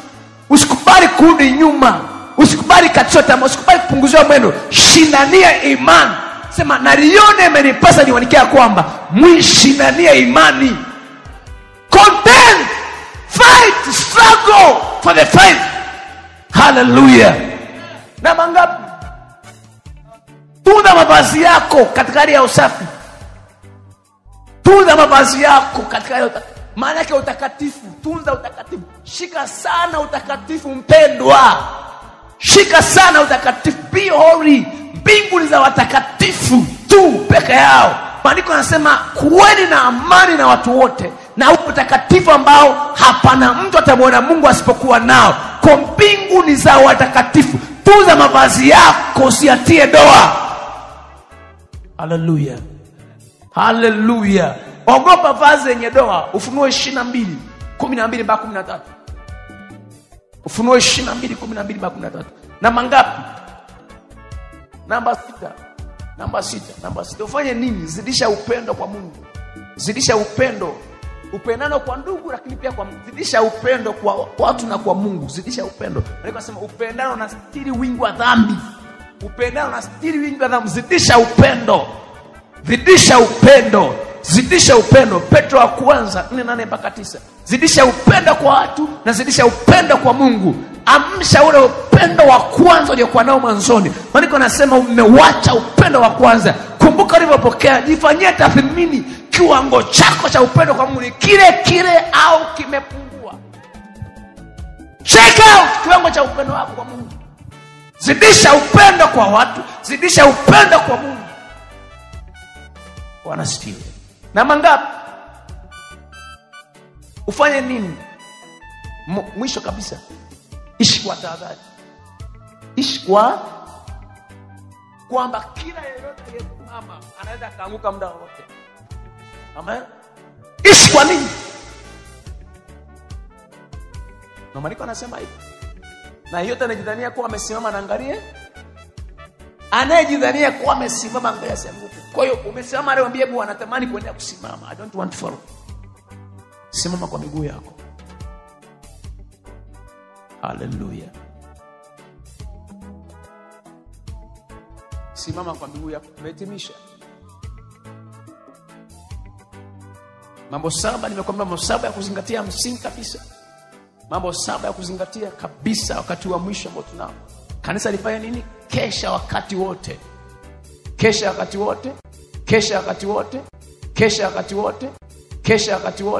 Usikubali kurudi nyuma, usikubali katishwa tamaa, usikubali kupunguziwa mwendo. Shindania imani. Sema naliona imenipasa niwanikia kwamba mwishindania imani. Contend, fight, struggle for the faith. Hallelujah. Na mangapi? Tunza mavazi yako katika hali ya usafi. Tunza mavazi yako katika hali ya maana yake utakatifu. Tunza utakatifu. Shika sana utakatifu mpendwa. Shika sana utakatifu. Be holy. Mbingu ni za watakatifu tu peke yao. Maandiko yanasema kuweni na amani na watu wote, na utakatifu ambao hapana mtu atamwona Mungu asipokuwa nao. ambako mbingu ni za watakatifu. Tunza mavazi yako, usiatie doa. Haleluya. Haleluya. Ogopa vazi yenye doa. Ufunuo 22:12-13. Ufunuo 22:12-13. Namba ngapi? Namba 6. Namba 6. Ufanye nini? Zidisha upendo kwa Mungu. Zidisha upendo. Upendano kwa ndugu, lakini pia kwa Mungu. Zidisha upendo kwa watu na kwa Mungu. Zidisha upendo. Anasema upendano unastiri wingi wa dhambi. Upendano unastiri wingi wa dhambi. Zidisha upendo. Zidisha upendo. Zidisha upendo. Petro wa kwanza 4:8-9. Zidisha upendo kwa watu na zidisha upendo kwa Mungu. Amsha ule upendo wa kwanza uliokuwa nao mwanzoni. Maana anasema umewacha upendo wa kwanza. Kumbuka ulipopokea, jifanyie tathmini kiwango chako cha upendo kwa Mungu ni kile au kimepungua. Check out kiwango cha upendo wako kwa Mungu. Zidisha upendo kwa watu, zidisha upendo kwa Mungu. Wanasifiwe. Na mangapi? Ufanye nini? Mwisho kabisa, ishi kwa tahadhari. Ishi kwa kwamba kila yeyote aliyesimama anaweza kaanguka muda wote. Amen. Ishi kwa nini? Na Maandiko anasema hivi. Na yote anajidhania kuwa amesimama na angalie. Anayejidhania kuwa amesimama angalia asianguke. Kwa hiyo umesimama leo, mwambie Bwana natamani kuendelea kusimama. I don't want to fall. Simama kwa miguu yako. Hallelujah. Simama kwa miguu yako. Umehitimisha. Mambo 7 nimekwambia, mambo 7 ya kuzingatia msingi kabisa. Mambo 7 ya kuzingatia kabisa wakati wa mwisho ambao tunao. Kanisa lifanya nini? Kesha wakati wote. Kesha wakati wote. Kesha wakati wote. Kesha wakati wote. Kesha wakati wote.